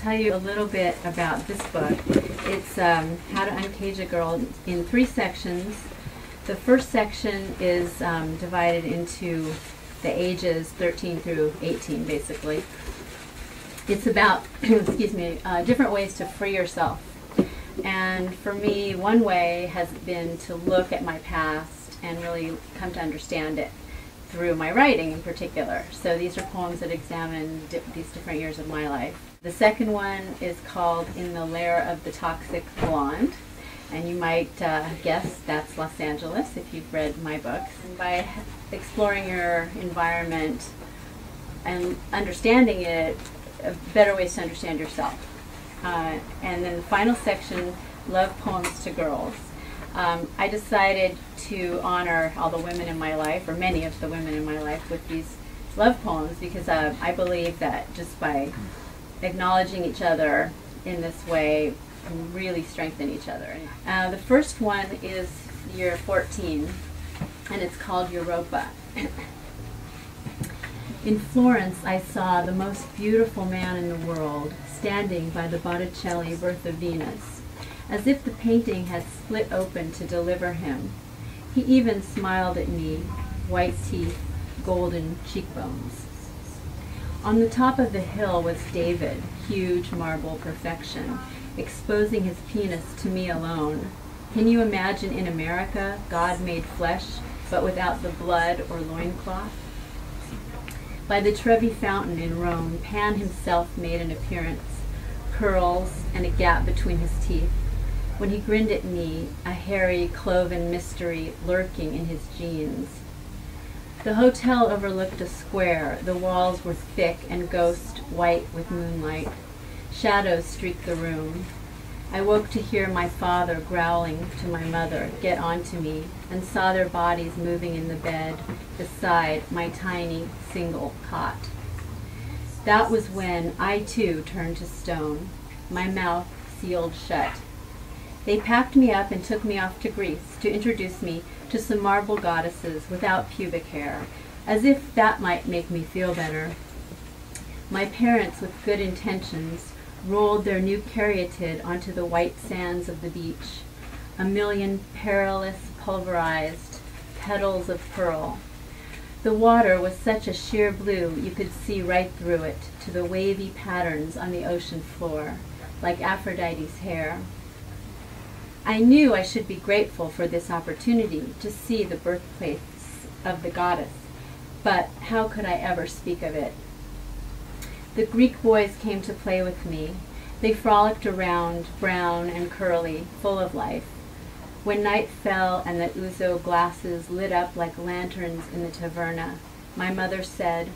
tell you a little bit about this book. It's How to Uncage a Girl in 3 sections. The first section is divided into the ages 13 through 18, basically. It's about, excuse me, different ways to free yourself. And for me, one way has been to look at my past and really come to understand it through my writing in particular. So these are poems that examine these different years of my life. The second one is called In the Lair of the Toxic Blonde. And you might guess that's Los Angeles if you've read my books. And by exploring your environment and understanding it, better ways to understand yourself. And then the final section, Love Poems to Girls. I decided to honor all the women in my life, or many of the women in my life, with these love poems because I believe that just by acknowledging each other in this way, can really strengthen each other. The first one is year 14, and it's called Europa. In Florence, I saw the most beautiful man in the world standing by the Botticelli Birth of Venus, as if the painting had split open to deliver him. He even smiled at me, white teeth, golden cheekbones. On the top of the hill was David, huge marble perfection, exposing his penis to me alone. Can you imagine in America, God made flesh, but without the blood or loincloth? By the Trevi Fountain in Rome, Pan himself made an appearance, curls and a gap between his teeth. When he grinned at me, a hairy, cloven mystery lurking in his jeans. The hotel overlooked a square. The walls were thick and ghost white with moonlight. Shadows streaked the room. I woke to hear my father growling to my mother, get onto me, and saw their bodies moving in the bed beside my tiny single cot. That was when I too turned to stone, my mouth sealed shut. They packed me up and took me off to Greece to introduce me to some marble goddesses without pubic hair, as if that might make me feel better. My parents, with good intentions, rolled their new caryatid onto the white sands of the beach, a million perilous, pulverized petals of pearl. The water was such a sheer blue you could see right through it to the wavy patterns on the ocean floor, like Aphrodite's hair. I knew I should be grateful for this opportunity to see the birthplace of the goddess, but how could I ever speak of it? The Greek boys came to play with me. They frolicked around, brown and curly, full of life. When night fell and the ouzo glasses lit up like lanterns in the taverna, my mother said,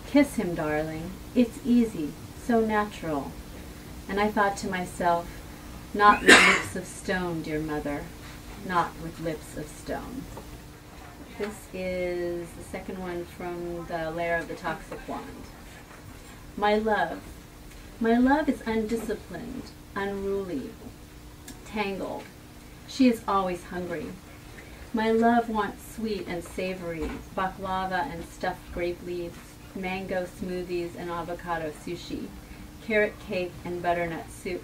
"Kiss him, darling. It's easy, so natural." And I thought to myself, not with lips of stone, dear mother, not with lips of stone. This is the second one from the Lair of the Toxic Blonde. My love. My love is undisciplined, unruly, tangled. She is always hungry. My love wants sweet and savory, baklava and stuffed grape leaves, mango smoothies and avocado sushi, carrot cake and butternut soup.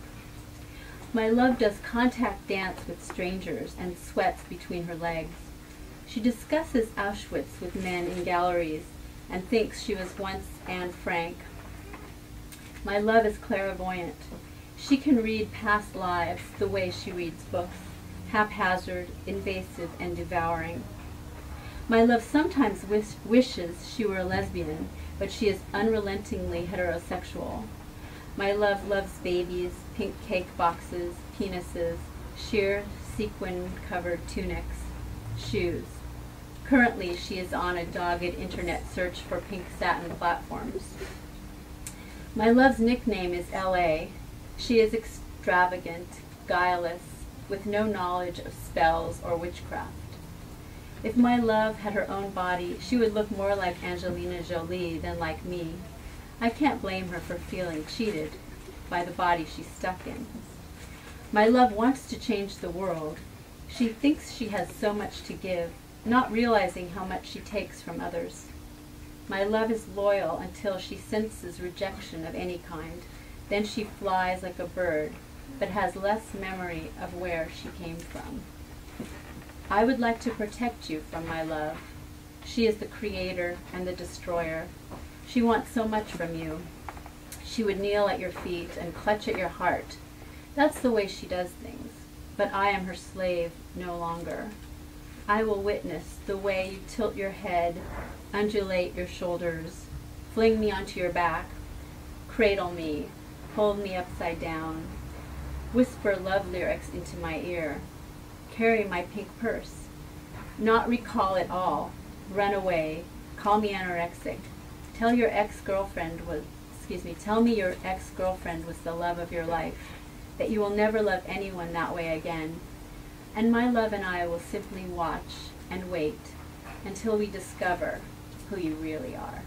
My love does contact dance with strangers and sweats between her legs. She discusses Auschwitz with men in galleries and thinks she was once Anne Frank. My love is clairvoyant. She can read past lives the way she reads books, haphazard, invasive, and devouring. My love sometimes wishes she were a lesbian, but she is unrelentingly heterosexual. My love loves babies, pink cake boxes, penises, sheer sequin-covered tunics, shoes. Currently, she is on a dogged internet search for pink satin platforms. My love's nickname is L.A. She is extravagant, guileless, with no knowledge of spells or witchcraft. If my love had her own body, she would look more like Angelina Jolie than like me. I can't blame her for feeling cheated by the body she's stuck in. My love wants to change the world. She thinks she has so much to give, not realizing how much she takes from others. My love is loyal until she senses rejection of any kind, Then she flies like a bird, but has less memory of where she came from. I would like to protect you from my love. She is the creator and the destroyer. She wants so much from you. She would kneel at your feet and clutch at your heart. That's the way she does things. But I am her slave no longer. I will witness the way you tilt your head, undulate your shoulders, fling me onto your back, cradle me, hold me upside down, whisper love lyrics into my ear, carry my pink purse, not recall it all, run away, call me anorexic, tell me your ex-girlfriend was the love of your life, that you will never love anyone that way again, and my love and I will simply watch and wait until we discover who you really are.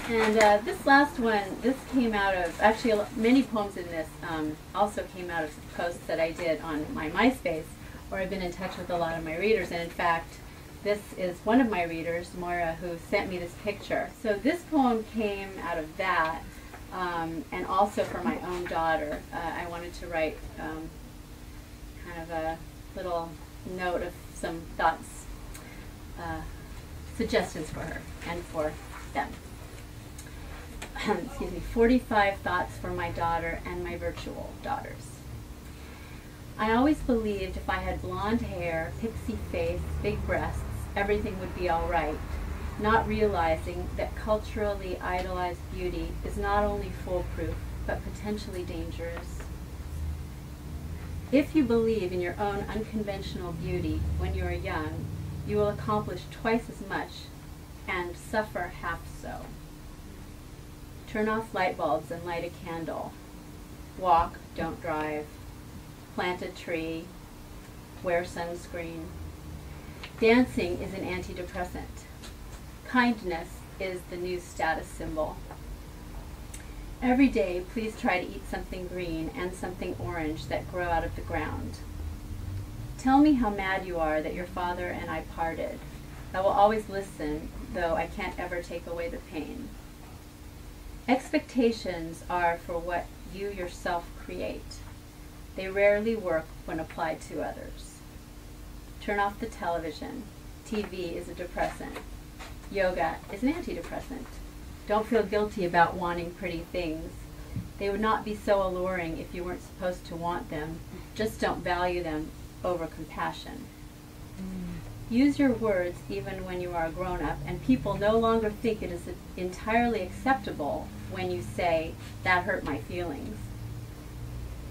And this last one, this came out of, actually many poems in this also came out of posts that I did on my MySpace, where I've been in touch with a lot of my readers, and in fact, this is one of my readers, Moira, who sent me this picture. So this poem came out of that, and also for my own daughter. I wanted to write kind of a little note of some thoughts, suggestions for her and for them. Excuse me, 45 thoughts for my daughter and my virtual daughters. I always believed if I had blonde hair, pixie face, big breasts, everything would be all right, not realizing that culturally idolized beauty is not only foolproof, but potentially dangerous. If you believe in your own unconventional beauty when you are young, you will accomplish twice as much and suffer half so. Turn off light bulbs and light a candle. Walk, don't drive. Plant a tree. Wear sunscreen. Dancing is an antidepressant. Kindness is the new status symbol. Every day, please try to eat something green and something orange that grow out of the ground. Tell me how mad you are that your father and I parted. I will always listen, though I can't ever take away the pain. Expectations are for what you yourself create. They rarely work when applied to others. Turn off the television. TV is a depressant. Yoga is an antidepressant. Don't feel guilty about wanting pretty things. They would not be so alluring if you weren't supposed to want them. Just don't value them over compassion. Use your words even when you are a grown-up, and people no longer think it is entirely acceptable when you say, "That hurt my feelings."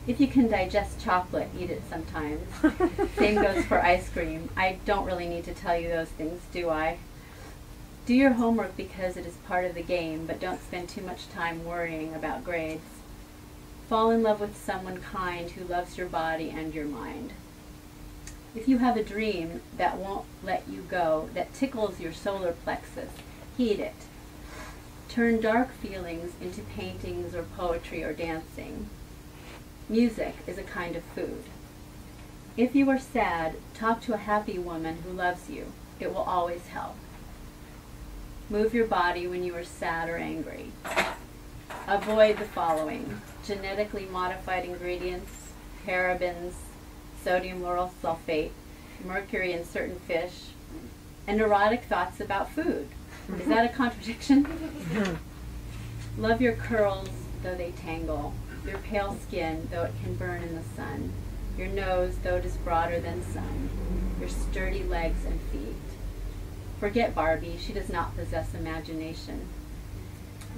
If you can digest chocolate, eat it sometimes. Same goes for ice cream. I don't really need to tell you those things, do I? Do your homework because it is part of the game, but don't spend too much time worrying about grades. Fall in love with someone kind who loves your body and your mind. If you have a dream that won't let you go, that tickles your solar plexus, heed it. Turn dark feelings into paintings or poetry or dancing. Music is a kind of food. If you are sad, talk to a happy woman who loves you. It will always help. Move your body when you are sad or angry. Avoid the following: genetically modified ingredients, parabens, sodium lauryl sulfate, mercury in certain fish, and neurotic thoughts about food. Is that a contradiction? Love your curls, though they tangle, your pale skin, though it can burn in the sun, your nose, though it is broader than sun, your sturdy legs and feet. Forget Barbie, she does not possess imagination.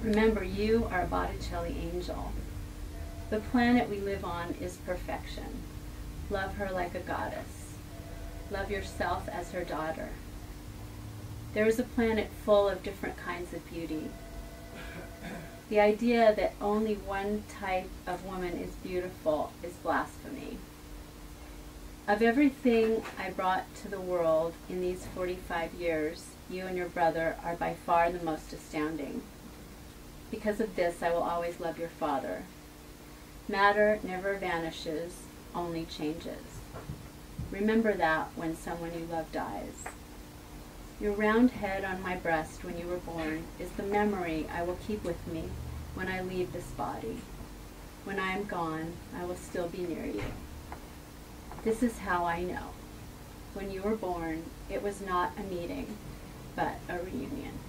Remember, you are a Botticelli angel. The planet we live on is perfection. Love her like a goddess. Love yourself as her daughter. There is a planet full of different kinds of beauty. The idea that only one type of woman is beautiful is blasphemy. Of everything I brought to the world in these 45 years, you and your brother are by far the most astounding. Because of this, I will always love your father. Matter never vanishes, only changes. Remember that when someone you love dies. Your round head on my breast when you were born is the memory I will keep with me when I leave this body. When I am gone, I will still be near you. This is how I know. When you were born, it was not a meeting, but a reunion.